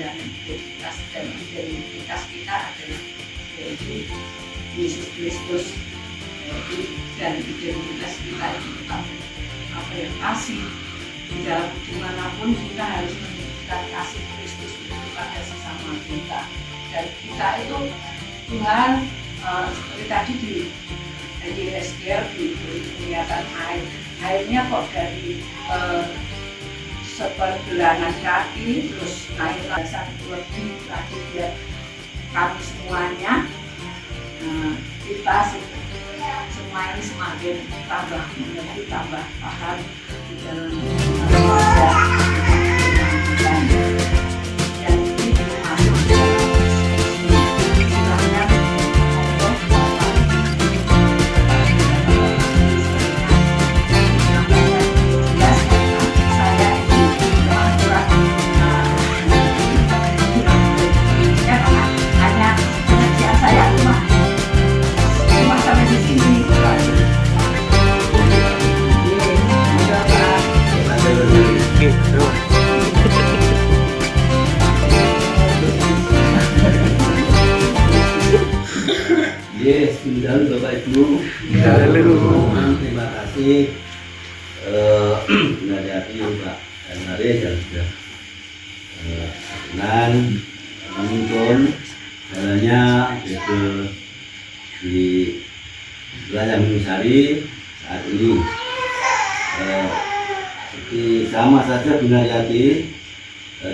dan identitas kita adalah yaitu Yesus Kristus, dan identitas kita itu apa ya, kasih. Di dalam dimanapun kita harus menunjukkan kasih Kristus itu kepada sesama kita, dan kita itu Tuhan seperti tadi di SDR diberikan airnya kok dari sepergelangan kaki terus naik lebih lagi biar kami semuanya kita semua ini semakin tambah mengerti, tambah paham di dalam yang ini masuk istilahnya Yes, dulu Bapak Ibu. Terima kasih dari hati Pak dan Maris yang sudah dengan menuntun jalannya itu di wilayah Gunungsari saat ini. Seperti sama saja Gunayati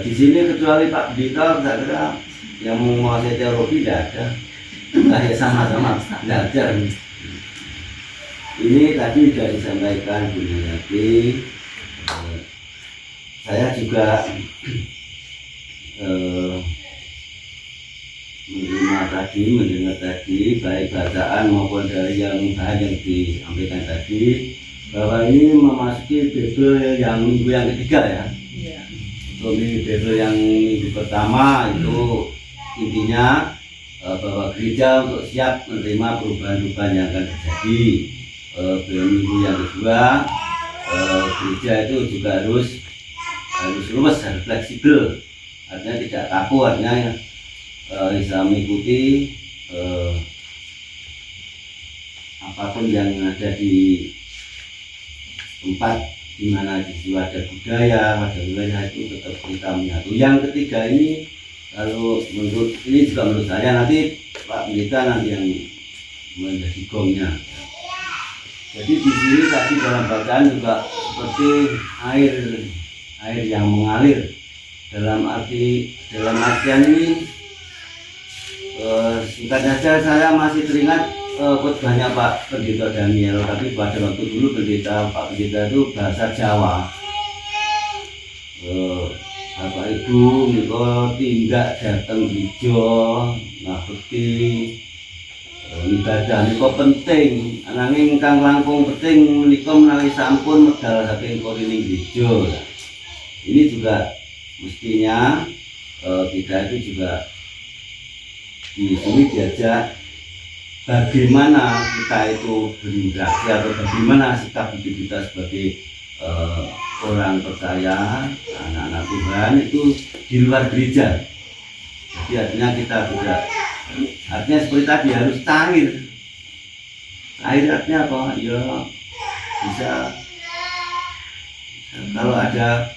di sini kecuali Pak Dito, saya kira yang menguasai teologi tidak ada. Nah, ya sama-sama belajar. Ini tadi sudah disampaikan Bu Nayati. Saya juga mendengar tadi baik bacaan maupun dari yang disampaikan tadi, bahwa ini memasuki Bible yang minggu yang ketiga ya. Untuk Bible yang minggu pertama itu intinya bahwa gereja untuk siap menerima perubahan-perubahan yang akan terjadi. Minggu yang kedua, gereja itu juga harus luas, harus fleksibel, artinya tidak kaku, artinya bisa mengikuti apapun yang ada di tempat di mana di situ ada budaya, ada wilayah, itu tetap kita menyatu. Yang ketiga ini, kalau menurut ini juga menurut saya, nanti Pak Pendeta nanti yang menjadi gongnya. Jadi di sini tadi dalam bacaan juga seperti air yang mengalir. Dalam artian ini singkat saja saya masih teringat khotbahnya Pak Pendeta Daniel, tapi pada waktu dulu Pak Pendeta itu bahasa Jawa. Bapak Ibu miko tindak dateng hijau ngabekti ibadah miko penting, ananging ingkang langkung penting miko menawi sampun medal saking korining hijau. Ini juga mestinya kita itu juga di sini diajak bagaimana kita itu berinteraksi atau bagaimana sikap hidup kita sebagai orang percaya, anak-anak Tuhan itu di luar gereja. Jadi artinya kita tidak, artinya seperti tadi harus cair. Cair artinya apa? Ya bisa kalau ada,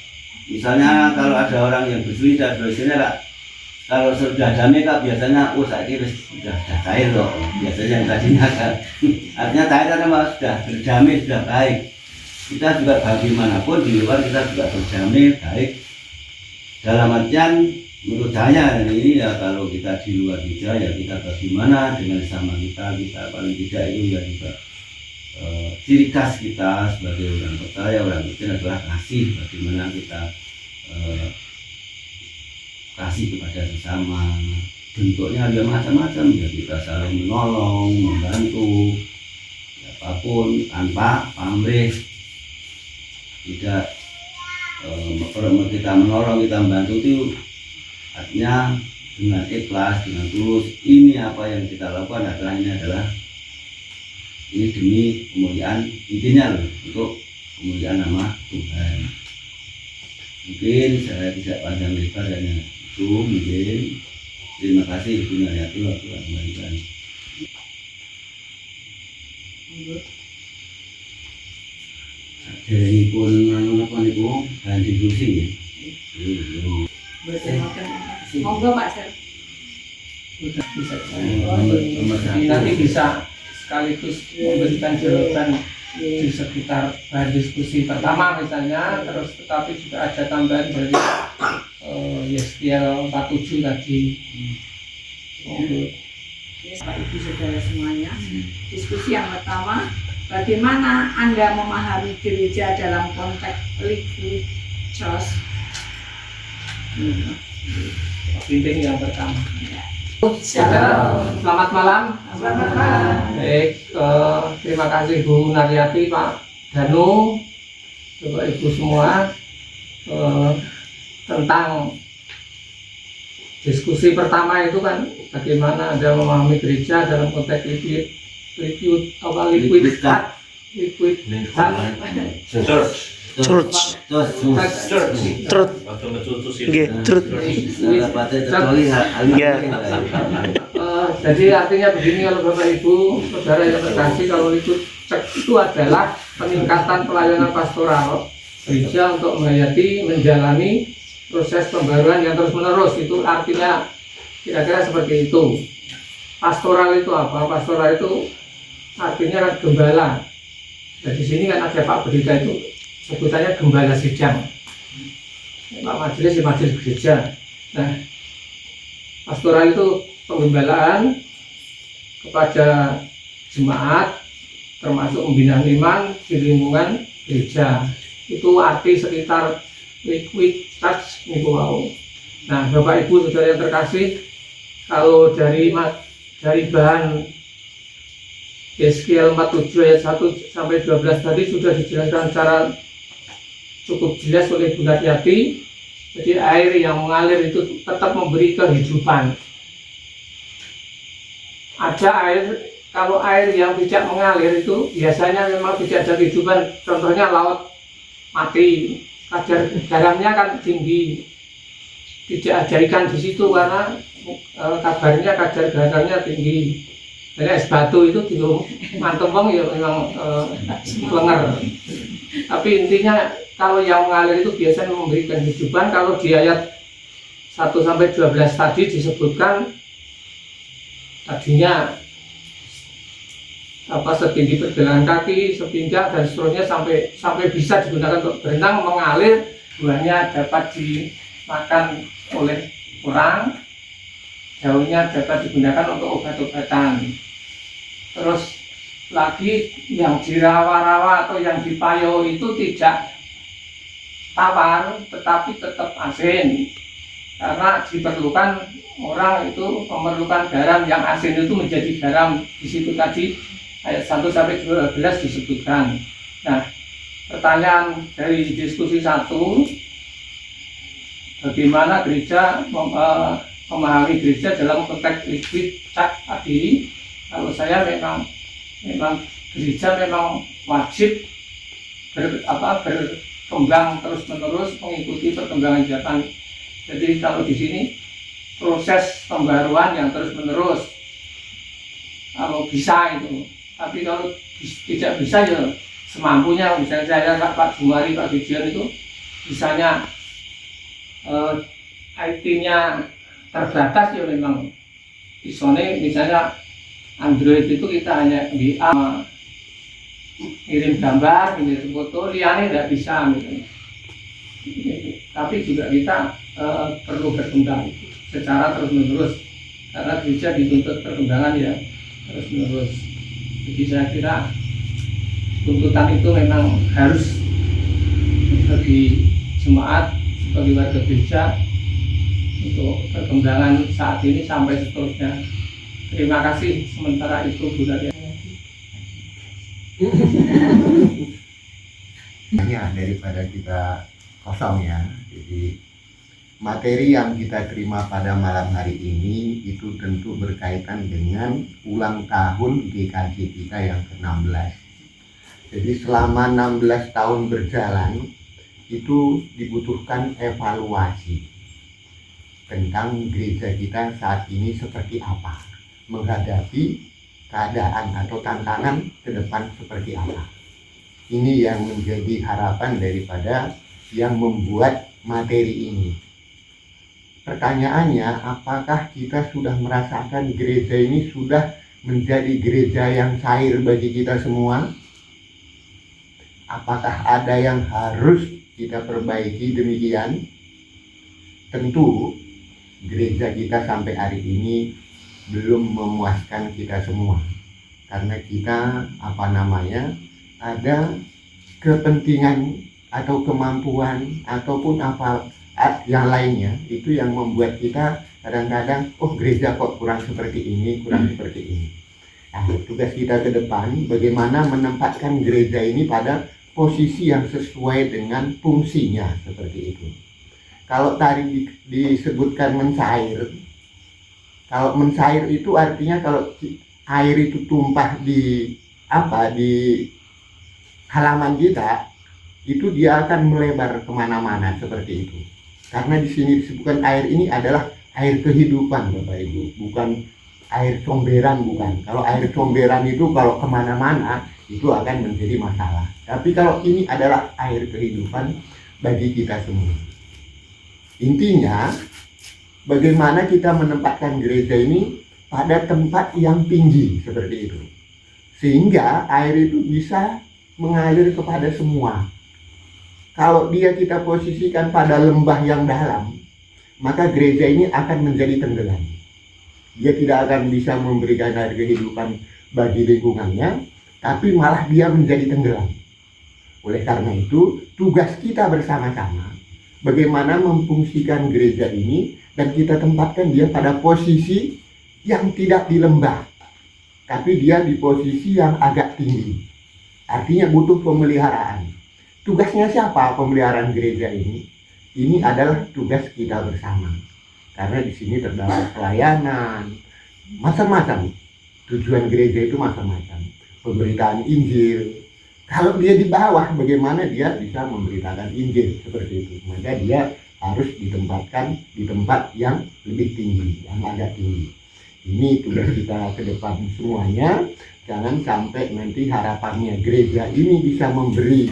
misalnya kalau ada orang yang berselingkuh, biasanya Kak, kalau sudah damai Kak, biasanya saya kira sudah cair loh. Biasanya yang tadinya Kak, artinya cair karena sudah berdamai, sudah baik. Kita juga bagaimanapun di luar kita juga berdamai baik. Dalam artian menurut saya ini ya, kalau kita di luar gereja ya kita bagaimana dengan sama kita paling tidak itu ya juga ciri khas kita sebagai orang percaya, orang Kristen adalah kasih. Bagaimana kita kasih kepada sesama, bentuknya ada macam-macam ya, kita saling menolong, membantu apapun tanpa pamrih. Tidak kita menolong, kita membantu itu artinya dengan ikhlas, dengan tulus. Ini apa yang kita lakukan adalah ini demi kemuliaan, intinya loh, untuk kemuliaan nama Tuhan. Mungkin saya tidak panjang lebar, hanya itu mungkin. Terima kasih Ibu Naryati waktu kembalikan. Dari pun apa niku ganti kursi ya. Monggo Pak Sir. Bisa. Nomor Jadi nanti bisa sekaligus memberikan jawaban di sekitar bahan diskusi pertama misalnya, terus tetapi juga ada tambahan dari Yeskiel 47 tadi. Bapak Ibu Saudara semuanya, diskusi yang pertama, bagaimana Anda memahami gereja dalam konteks liquid church? Pimpin yang pertama. Shalom. Selamat malam. Selamat malam. Baik, terima kasih Bu Naryati, Pak Danu, Bapak Ibu semua, tentang diskusi pertama itu kan bagaimana Anda memahami gereja dalam konteks liquid church. Church. Truth. Nggih, truth. Jadi artinya begini, kalau Bapak Ibu Saudara yang terkasih, kalau liquid church itu adalah peningkatan pelayanan pastoral gereja untuk menjalani proses pembaruan yang terus menerus. Itu artinya kira-kira seperti itu. Pastoral itu apa? Pastoral itu artinya kan gembala. Nah, di sini kan ada Pak Berita itu sebutannya gembala sidang. Pak Majelis di majelis gereja. Nah, pastoral itu penggembalaan kepada jemaat, termasuk pembinaan iman di lingkungan gereja. Itu arti sekitar liquid church niku wau. Nah, Bapak Ibu Saudara yang terkasih, kalau dari bahan Yeskiel 47 ayat 1 sampai 12 tadi sudah dijelaskan secara cukup jelas oleh Bu Naryati. Jadi air yang mengalir itu tetap memberi kehidupan. Ada air, kalau air yang tidak mengalir itu biasanya memang tidak ada kehidupan. Contohnya laut mati, kadar garamnya kan tinggi, tidak ada ikan di situ karena kabarnya kadar garamnya tinggi. Jadi es batu itu di mantempeng ya memang lenger. Tapi intinya kalau yang mengalir itu biasanya memberikan kehidupan. Kalau di ayat 1 sampai 12 tadi disebutkan tadinya setinggi pergelangan kaki, sepinggang dan seterusnya sampai bisa digunakan untuk berenang, mengalir, buahnya dapat dimakan oleh orang, daunnya dapat digunakan untuk obat-obatan. Terus lagi yang di rawa-rawa atau yang di payo itu tidak tawar tetapi tetap asin, karena diperlukan, orang itu memerlukan garam yang asin itu menjadi garam. Di situ tadi ayat 1 sampai 12 disebutkan. Nah, pertanyaan dari diskusi 1, bagaimana gereja memahami gereja dalam konteks liquid church tadi? Kalau saya memang gereja memang wajib berkembang terus-menerus mengikuti perkembangan zaman. Jadi kalau di sini proses pembaruan yang terus-menerus, kalau bisa itu. Tapi kalau tidak bisa ya semampunya. Misalnya saya Pak Jumari, Pak Gideon itu bisanya IT-nya terbatas ya memang. Isone misalnya Android itu kita hanya WA, kirim gambar, kirim foto, liane tidak bisa gitu. Tapi juga kita perlu berkembang secara terus-menerus, karena gereja dituntut perkembangan ya terus-menerus. Jadi saya kira tuntutan itu memang harus bagi jemaat, sebagai warga gereja, untuk perkembangan saat ini sampai seterusnya. Terima kasih. Sementara itu Bu Naryati. Ya, daripada kita kosong ya. Jadi materi yang kita terima pada malam hari ini itu tentu berkaitan dengan ulang tahun GKJ kita yang ke-16. Jadi selama 16 tahun berjalan itu dibutuhkan evaluasi. tentang gereja kita saat ini seperti apa, menghadapi keadaan atau tantangan ke depan seperti apa. Ini yang menjadi harapan daripada yang membuat materi ini. Pertanyaannya, apakah kita sudah merasakan gereja ini sudah menjadi gereja yang cair bagi kita semua? Apakah ada yang harus kita perbaiki demikian? Tentu gereja kita sampai hari ini belum memuaskan kita semua, karena kita ada kepentingan atau kemampuan ataupun apa yang lainnya, itu yang membuat kita kadang-kadang gereja kok kurang seperti ini, kurang seperti ini. Nah, tugas kita ke depan bagaimana menempatkan gereja ini pada posisi yang sesuai dengan fungsinya, seperti itu. Kalau tadi disebutkan mencair, kalau mencair itu artinya kalau air itu tumpah di halaman kita, itu dia akan melebar kemana-mana seperti itu. Karena di sini disebutkan air ini adalah air kehidupan, Bapak Ibu, bukan air comberan, bukan. Kalau air comberan itu kalau kemana-mana itu akan menjadi masalah. Tapi kalau ini adalah air kehidupan bagi kita semua. Intinya, bagaimana kita menempatkan gereja ini pada tempat yang tinggi seperti itu, sehingga air itu bisa mengalir kepada semua. Kalau kita posisikan pada lembah yang dalam, maka gereja ini akan menjadi tenggelam. Dia tidak akan bisa memberikan air kehidupan bagi lingkungannya, tapi malah dia menjadi tenggelam. Oleh karena itu, tugas kita bersama-sama bagaimana memfungsikan gereja ini, dan kita tempatkan dia pada posisi yang tidak di lembah, tapi dia di posisi yang agak tinggi. Artinya butuh pemeliharaan. Tugasnya siapa pemeliharaan gereja ini? Ini adalah tugas kita bersama. Karena di sini terdapat pelayanan, macam-macam. Tujuan gereja itu macam-macam. Pemberitaan Injil. Kalau dia di bawah, bagaimana dia bisa memberitakan Injil seperti itu? Maka dia harus ditempatkan di tempat yang lebih tinggi, yang agak tinggi. Ini tugas kita ke depan semuanya. Jangan sampai nanti harapannya gereja ini bisa memberi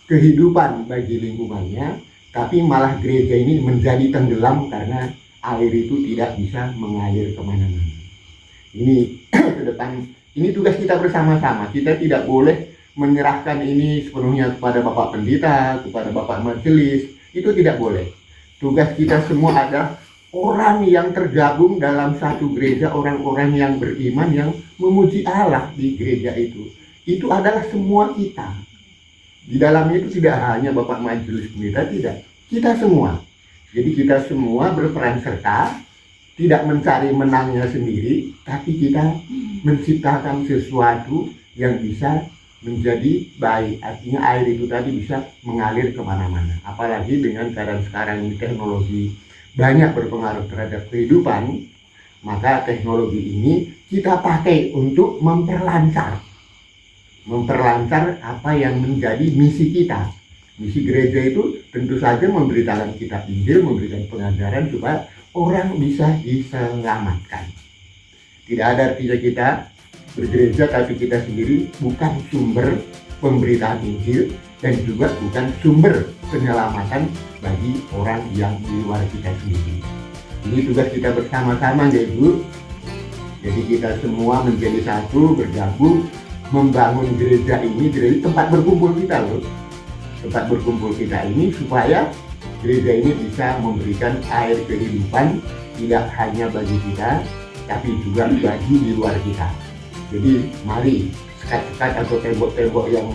kehidupan bagi lingkungannya, tapi malah gereja ini menjadi tenggelam karena air itu tidak bisa mengalir kemana-mana. Ini ke depan, ini tugas kita bersama-sama. Kita tidak boleh menyerahkan ini sepenuhnya kepada Bapak Pendeta, kepada Bapak Majelis. Itu tidak boleh. Tugas kita semua adalah orang yang tergabung dalam satu gereja, orang-orang yang beriman, yang memuji Allah di gereja itu. Itu adalah semua kita. Di dalamnya itu tidak hanya Bapak Majelis Pendeta, tidak. Kita semua. Jadi kita semua berperan serta, tidak mencari menangnya sendiri, tapi kita menciptakan sesuatu yang bisa menjadi baik. Artinya air itu tadi bisa mengalir kemana-mana. Apalagi dengan keadaan sekarang ini teknologi banyak berpengaruh terhadap kehidupan, maka teknologi ini kita pakai untuk memperlancar apa yang menjadi misi kita. Misi gereja itu tentu saja memberitakan kitab Injil, memberikan pengajaran supaya orang bisa diselamatkan. Tidak ada artinya kita bergereja tapi kita sendiri bukan sumber pemberitaan Injil dan juga bukan sumber penyelamatan bagi orang yang di luar kita sendiri. Ini tugas kita bersama-sama, ya Ibu. Jadi kita semua menjadi satu, bergabung membangun gereja ini, gereja tempat berkumpul kita loh. Tempat berkumpul kita ini supaya gereja ini bisa memberikan air kehidupan tidak hanya bagi kita tapi juga bagi di luar kita. Jadi mari sekat-sekat atau tembok-tembok yang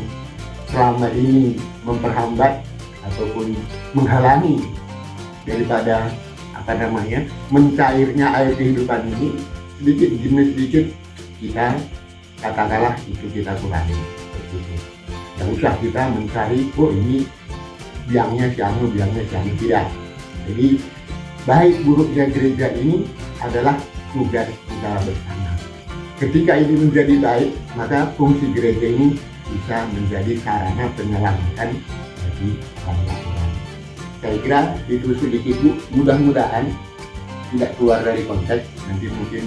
selama ini memperhambat ataupun menghalangi daripada mencairnya air kehidupan ini, sedikit demi sedikit kita katakanlah itu kita kurangi. Tidak usah kita mencari ini biangnya sianu, tidak. Jadi baik buruknya gereja ini adalah tugas kita bersama. Ketika ini menjadi baik, maka fungsi gereja ini bisa menjadi sarana penyelamatan bagi orang-orang. Saya kira itu sedikit Bu. Mudah-mudahan tidak keluar dari konteks, nanti mungkin